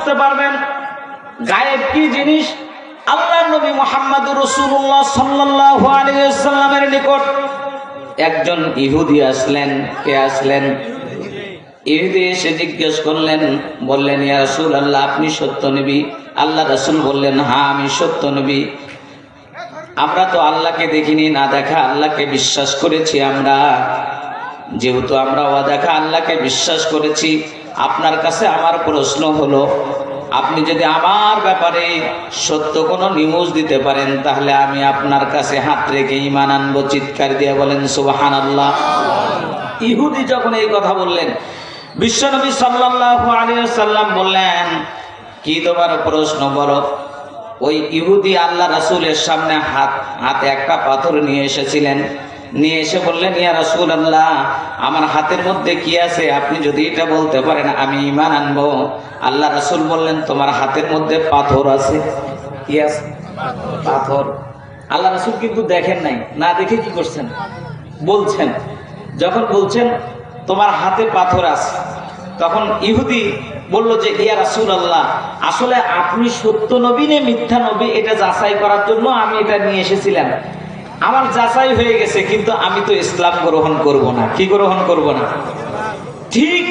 বুঝতে পারবেন গায়েব কি জিনিস। আল্লাহর নবী মুহাম্মদুর রাসূলুল্লাহ সাল্লাল্লাহু আলাইহি ওয়াসাল্লামের নিকট একজন ইহুদি আসলেন। কে আসলেন? ইহুদি এসে জিজ্ঞেস করলেন, বললেন, ইয়া রাসূলুল্লাহ, আপনি সত্য নবী? আল্লাহ রাসূল বললেন, হ্যাঁ আমি সত্য নবী। আমরা তো আল্লাহকে দেখিনি, না দেখা আল্লাহকে বিশ্বাস করেছি। আমরা যেহেতু আমরা অদেখা আল্লাহকে বিশ্বাস করেছি, আপনার কাছে আমার প্রশ্ন হলো, আপনি যদি আমার ব্যাপারে সত্য কোনো নিউজ দিতে পারেন তাহলে আমি আপনার কাছে হাত রেখে ঈমান আনবো। চিৎকার দিয়ে বলেন সুবহানাল্লাহ। ইহুদি যখন এই কথা বললেন, বিশ্বনবী সাল্লাল্লাহু আলাইহি ওয়াসাল্লাম বললেন, কি তোমার প্রশ্ন বলো। ওই ইহুদি আল্লাহ রাসূলের সামনে হাতে একটা পাথর নিয়ে এসেছিলেন। নিয়ে এসে বললেন, ইয়া রাসূলুল্লাহ, আমার হাতের মধ্যে কি আছে? আপনি যদি এটা বলতে পারেন আমি ঈমান আনবো। আল্লাহ রাসূল বললেন, তোমার হাতের মধ্যে পাথর আছে। কি আছে? পাথর। আল্লাহ রাসূল কিন্তু দেখেন নাই, না দেখে কি করছেন? বলছেন। যখন বলছেন তোমার হাতে পাথর আছে, তখন ইহুদি বলল যে, ইয়া রাসূলুল্লাহ, আসলে আপনি সত্য নবী না মিথ্যা নবী এটা যাচাই করার জন্য আমি এটা নিয়ে এসেছিলাম। আমার যাচাই হয়ে গেছে, কিন্তু আমি তো ইসলাম গ্রহণ করব না। কি গ্রহণ করব না? ঠিক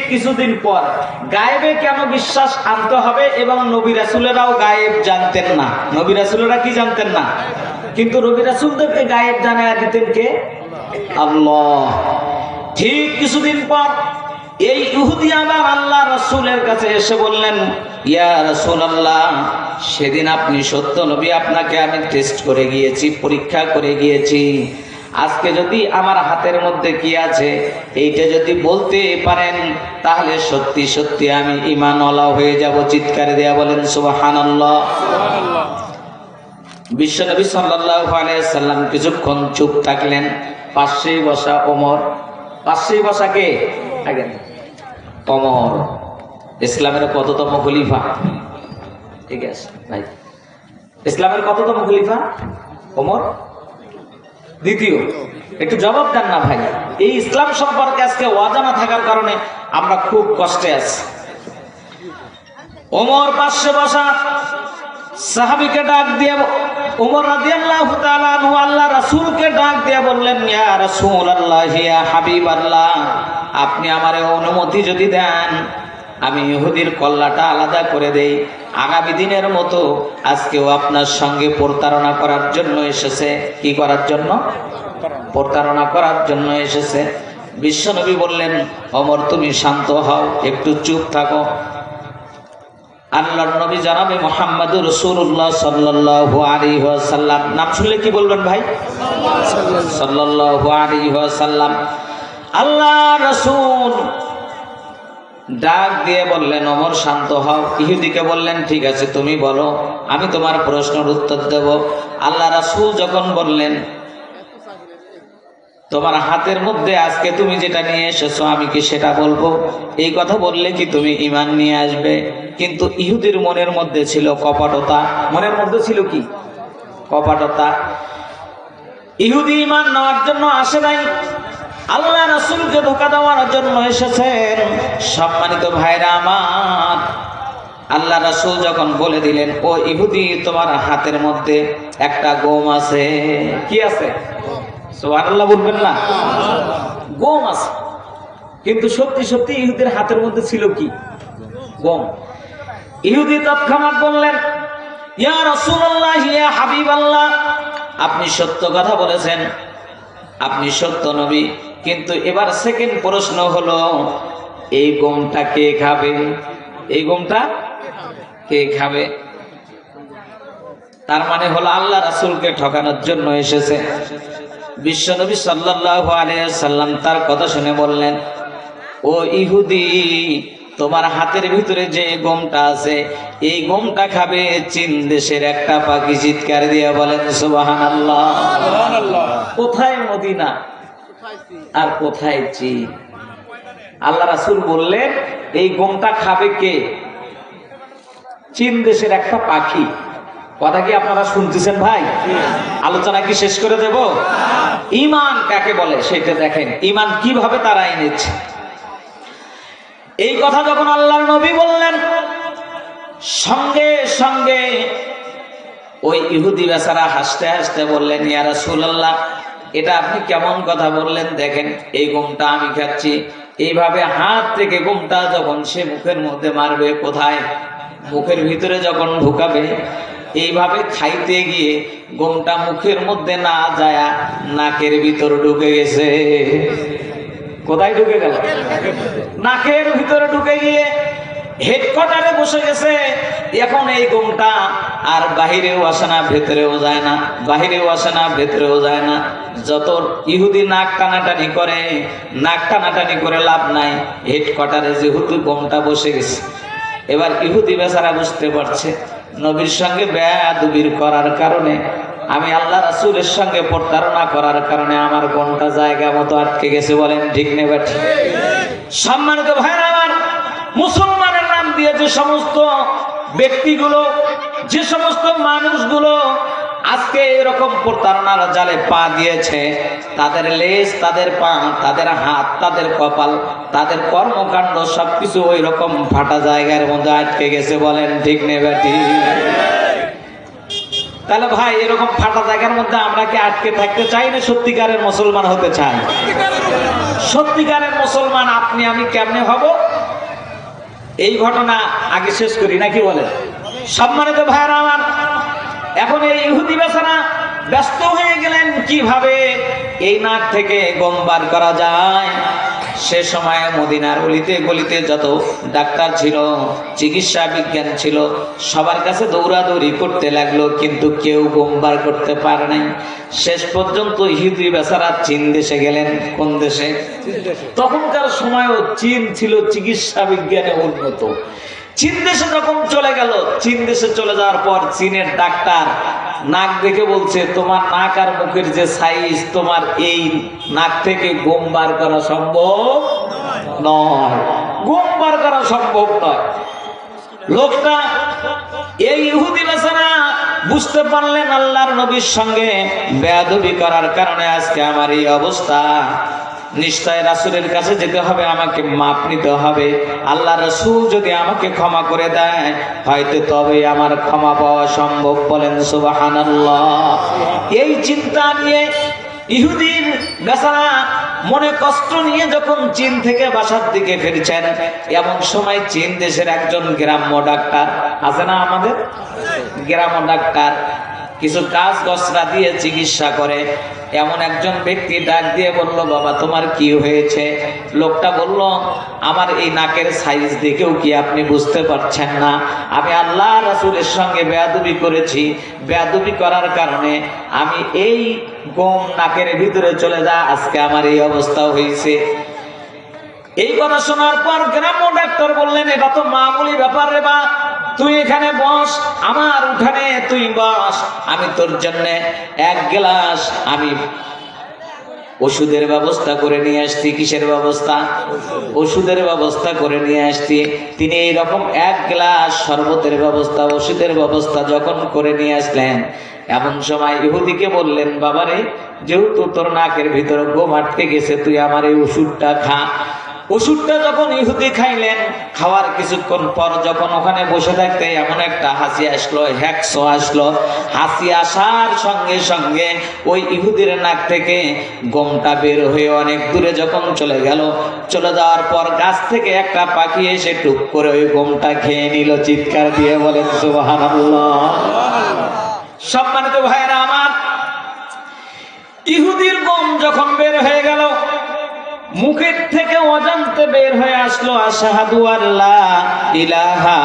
কিছুদিন পর গায়েবে কেন বিশ্বাস আনতে হবে, এবং নবী রাসূলেরাও গায়েব জানতেন না। নবী রাসূলেরা কি জানতেন না? কিন্তু নবী রাসূলদেরকে গায়েব জানায়া দিতেন কে? আল্লাহ। ঠিক কিছুদিন পর এই ইহুদি আবার আল্লাহ রাসূলের কাছে এসে বললেন, ইয়া রাসূলুল্লাহ, সেদিন আপনি সত্য নবী, আপনাকে আমি টেস্ট করে গিয়েছি, পরীক্ষা করে গিয়েছি। আজকে যদি আমার হাতের মধ্যে কি আছে এইটা যদি বলতে পারেন তাহলে সত্যি সত্যি আমি ঈমানওয়ালা হয়ে যাব। চিৎকার দেয়া বলেন সুবহানাল্লাহ। বিশ্বনবী সাল্লাল্লাহু আলাইহি ওয়াসাল্লাম কিছুক্ষণ চুপ থাকলেন। পাশেই বসা ওমর। পাশেই বসা কে? আগে ওমর, ইসলামের কততম খলিফা? ঠিক আছে ভাই, ইসলামের কততম খলিফা? ওমর দ্বিতীয়। একটু জবাব দেন না ভাই। এই ইসলাম সম্পর্কে আজকে অজানা থাকার কারণে আমরা খুব কষ্টে আছি। ওমর পাশে বসা সাহাবীকে ডাক দিয়ে, ওমর রাদিয়াল্লাহু তাআলা আনহু আল্লাহ রাসূলকে ডাক দিয়ে বললেন, ইয়া রাসূলুল্লাহ, ইয়া হাবিবাল্লাহ, আপনি আমারে অনুমতি যদি দেন আমি ইহুদির কল্লাটা আলাদা করে দেই। আগামী দিনের মতো আজকেও আপনার সঙ্গে প্রতারণা করার জন্য এসেছে। কি করার জন্য? প্রতারণা করার জন্য এসেছে। বিশ্বনবী বললেন, ওমর তুমি শান্ত হও, একটু চুপ থাকো। আল্লাহর নবী জনাবে মুহাম্মদুর রাসূলুল্লাহ সাল্লাল্লাহু আলাইহি ওয়াসাল্লাম, নাম শুনলে কি বলবেন ভাই? সাল্লাল্লাহু আলাইহি ওয়াসাল্লাম। আল্লাহ রাসূল ডাক দিয়ে বললেন, ওমর শান্ত হও। ইহুদিকে বললেন, ঠিক আছে তুমি বলো, আমি তোমার প্রশ্নের উত্তর দেব। আল্লাহ রাসূল যখন বললেন, তোমার হাতের মধ্যে আজকে তুমি যেটা নিয়ে এসেছো আমি কি সেটা বলবো? এই কথা বললে কি তুমি ঈমান নিয়ে আসবে? কিন্তু ইহুদির মনের মধ্যে ছিল কপটতা। মনের মধ্যে ছিল কি? কপটতা। ইহুদি ঈমান নেওয়ার জন্য আসে নাই, আল্লাহ রাসূলকে ধোঁকা দেওয়ার জন্য এসেছেন। সম্মানিত ভাইরা আমার, আল্লাহ রাসূল যখন বলে দিলেন, ও ইহুদি, তোমার হাতের মধ্যে একটা গম আছে। কি আছে? সুবহানাল্লাহ বলবেন না? গম আছে। কিন্তু সত্যি সত্যি ইহুদির হাতের মধ্যে ছিল কি? গম। ইহুদি তৎক্ষণাৎ বললেন, ইয়া রাসূলুল্লাহ, ইয়া হাবিবাল্লাহ, আপনি সত্য কথা বলেছেন, আপনি সত্য নবী। কিন্তু এবার সেকেন্ড প্রশ্ন হলো, এই গমটা কে খাবে? এই গমটা কে খাবে? তার মানে হলো আল্লাহ রাসূলকে ঠকানোর জন্য এসেছে। বিশ্বনবী সাল্লাল্লাহু আলাইহি ওয়াসাল্লাম তার কথা শুনে বললেন, ও ইহুদি, তোমার হাতের ভিতরে যে গমটা আছে এই গমটা খাবে চীন দেশের একটা পাখি। চিৎকার দিয়ে বলেন সুবহানাল্লাহ। কোথায় মদিনা আর কোথায় চীন? আল্লাহ রাসূল বললেন, এই গমটা খাবে কে? চীন দেশের একটা পাখি। কথা কি আপনারা শুনতেছেন ভাই? আলোচনা কি শেষ করে দেব? ঈমান কাকে বলে সেটা দেখেন, ঈমান কিভাবে তারা এনেছে। এই কথা যখন আল্লাহর নবী বললেন, সঙ্গে সঙ্গে ওই ইহুদি বেচারা হাসতে হাসতে বললেন, ইয়া রাসূলুল্লাহ, এটা আপনি কেমন কথা বললেন? দেখেন এই গমটা আমি খাচ্ছি, এইভাবে হাত থেকে গমটা যখন সে মুখের মধ্যে মারবে, কোথায়? মুখের ভিতরে যখন ঢুকাবে, এইভাবে খাইতে গিয়ে গমটা মুখের মধ্যে না যায় নাকের ভিতর ঢুকে গেছে। কোথায় ঢুকে গেল? নাকের ভিতরে ঢুকে গিয়ে হেডকোয়ার্টারে বসে গেছে। এখন এই গমটা আর বাহিরেও আসে না, ভেতরেও যায় না, বাহিরেও আসে না, ভেতরেও যায় না। যত ইহুদি নাক টানাটানি করে, নাক টানাটানি করে লাভ নাই, হেডকোয়ার্টারে যেহেতু গমটা বসে গেছে। এবার ইহুদি বেচারা বুঝতে পারছে নবীর সঙ্গে বেয়াদবির করার কারণে, আমি আল্লাহ রাসূলের সঙ্গে প্রতারণা করার কারণে আমার গমটা জায়গা মতো আটকে গেছে। বলেন ঠিক নেই বা ঠিক? সম্মানিত ভাইরা আমার, মুসলমানের নাম দিয়ে যে সমস্ত ব্যক্তিগুলো, যে সমস্ত মানুষগুলো আজকে এরকম প্রতারণার জালে পা দিয়েছে, তাদের লেজ, তাদের পা, তাদের হাত, তাদের কপাল, তাদের কর্মকাণ্ড সবকিছু ওই রকম ফাটা জায়গার মধ্যে আটকে গেছে। বলেন ঠিক নেই বা ঠিক? তাহলে ভাই, এরকম ফাটা জায়গার মধ্যে আমরা কি আটকে থাকতে চাই না সত্যিকারের মুসলমান হতে চাই? সত্যিকারের মুসলমান আপনি আমি কেমনে হব, এই ঘটনা আগে শেষ করি নাকি বলেন? সম্মানিত ভাইরা আমার, এখন এই ইহুদি বেচারা ব্যস্ত হয়ে গেলেন কিভাবে এই নাক থেকে গম বার করা যায়। সে সময় মদিনার অলিতে গলিতে যত ডাক্তার ছিল, চিকিৎসা বিজ্ঞান ছিল, সবার কাছে দৌড়াদৌড়ি করতে লাগলো, কিন্তু কেউ গম বার করতে পারে নাই। শেষ পর্যন্ত ইহুদি বেচারা চীন দেশে গেলেন। কোন দেশে? তখনকার সময়ও চীন ছিল চিকিৎসা বিজ্ঞানে উন্নত। চীন দেশে যখন চলে গেল, চীন দেশে চলে যাওয়ার পর চীনের ডাক্তার নাক দেখে বলছে, তোমার নাক আর মুখের যে সাইজ, তোমার এই নাক থেকে গম বার করা সম্ভব নয়, গম বার করা সম্ভব নয়। লোকটা, এই ইহুদি বেচারা বুঝতে পারলেন আল্লাহর নবীর সঙ্গে বেয়াদবি করার কারণে আজকে আমার এই অবস্থা। নিশ্চয় রাসূলের কাছে যেতে হবে, আমাকে মাপ নিতে হবে। আল্লাহ রাসূল যদি আমাকে ক্ষমা করে দেয়, হয়তো তবে আমার ক্ষমা পাওয়া সম্ভব। বলেন সুবহানাল্লাহ। এই চিন্তা নিয়ে ইহুদির বেচারা মনে কষ্ট নিয়ে যখন চীন থেকে বাসার দিকে ফিরছেন, এমন সময় চীন দেশের একজন গ্রাম্য ডাক্তার আছে না, আমাদের গ্রাম্য ডাক্তার কিছু কাজ গসরা দিয়ে চিকিৎসা করে। এমন একজন ব্যক্তি ডাক দিয়ে বলল, বাবা তোমার কি হয়েছে? লোকটা বলল, আমার এই নাকের সাইজ দেখেও কি আপনি বুঝতে পারছেন না? আমি আল্লাহ রাসূলের সঙ্গে বেয়াদবি করেছি, বেয়াদবি করার কারণে আমি এই গম নাকের ভিতরে চলে যা, আজকে আমার এই অবস্থা হয়েছে। এই কথা শোনার পর গ্রাম্য ডাক্তার বললেন, এটা তো মামুলি ব্যাপার রে বা, তুই এখানে বস, আমার উঠানে তুই বস, আমি তোর জন্য এক গ্লাস আমি ওষুধের ব্যবস্থা করে নিয়ে আসছি। কিসের ব্যবস্থা? ওষুধের ব্যবস্থা করে নিয়ে আসছি। তিনি এইরকম এক গ্লাস শরবতের ব্যবস্থা, ওষুধের ব্যবস্থা যখন করে নিয়ে আসলেন, এমন সময় ইহুদিকে বললেন, বাবারে, যেহেতু তোর নাকের ভিতরে গম আটকে গেছে, তুই আমার এই ওষুধটা খা। ওষুধটা যখন ইহুদি খাইলেন, খাওয়ার কিছুক্ষণ পর যখন ওখানে বসে থাকতে এমন একটা হাসি আসলো, হ্যাকসো আসলো। হাসি আসার সঙ্গে সঙ্গে ওই ইহুদির নাক থেকে গমটা বের হয়ে অনেক দূরে যখন চলে গেল, চলে যাওয়ার পর গাছ থেকে একটা পাখি এসে টুক করে ওই গমটা খেয়ে নিল। চিৎকার দিয়ে বলেন সুবহানাল্লাহ। সম্মানিত ভাইরা আমার, ইহুদির গম যখন বের হয়ে গেল, মুখের থেকে অজান্তে বের হয়ে আসলো, আশহাদু আল্লা ইলাহা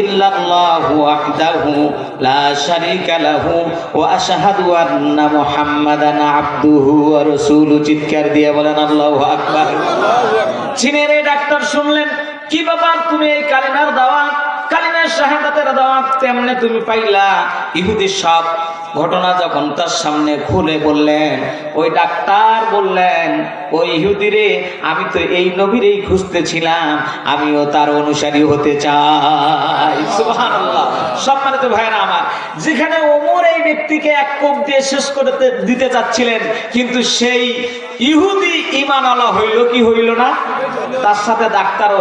ইল্লাল্লাহু ওয়াহদাহু লা শারীকা লাহু ওয়া আশহাদু আন্না মুহাম্মাদান আবদুহু ওয়া রাসূলুহু। চিৎকার দিয়ে বলেন আল্লাহু আকবার। চীনের এই ডাক্তার শুনলেন, কি ব্যাপার, তুমি এই কালিমার দাওয়াত, কালিমার শাহাদাতের দাওয়াত তেমনে তুমি পাইলা? ইহুদি সব ঘটনা যখন তার সামনে খুলে বললেন, ওই ডাক্তার বললেন, ওই ইহুদিরে, আমি তো এই নবীরেই খুঁজতেছিলাম, আমিও তার অনুসারী হতে চাই। সুবহানাল্লাহ। সম্মানিত ভাইরা আমার, যেখানে ওমর এই ব্যক্তিকে এক কোপ দিয়ে শেষ করে দিতে চাচ্ছিলেন, কিন্তু সেই ইহুদি ঈমানওয়ালা হইল কি হইল না? তার সাথে ডাক্তারও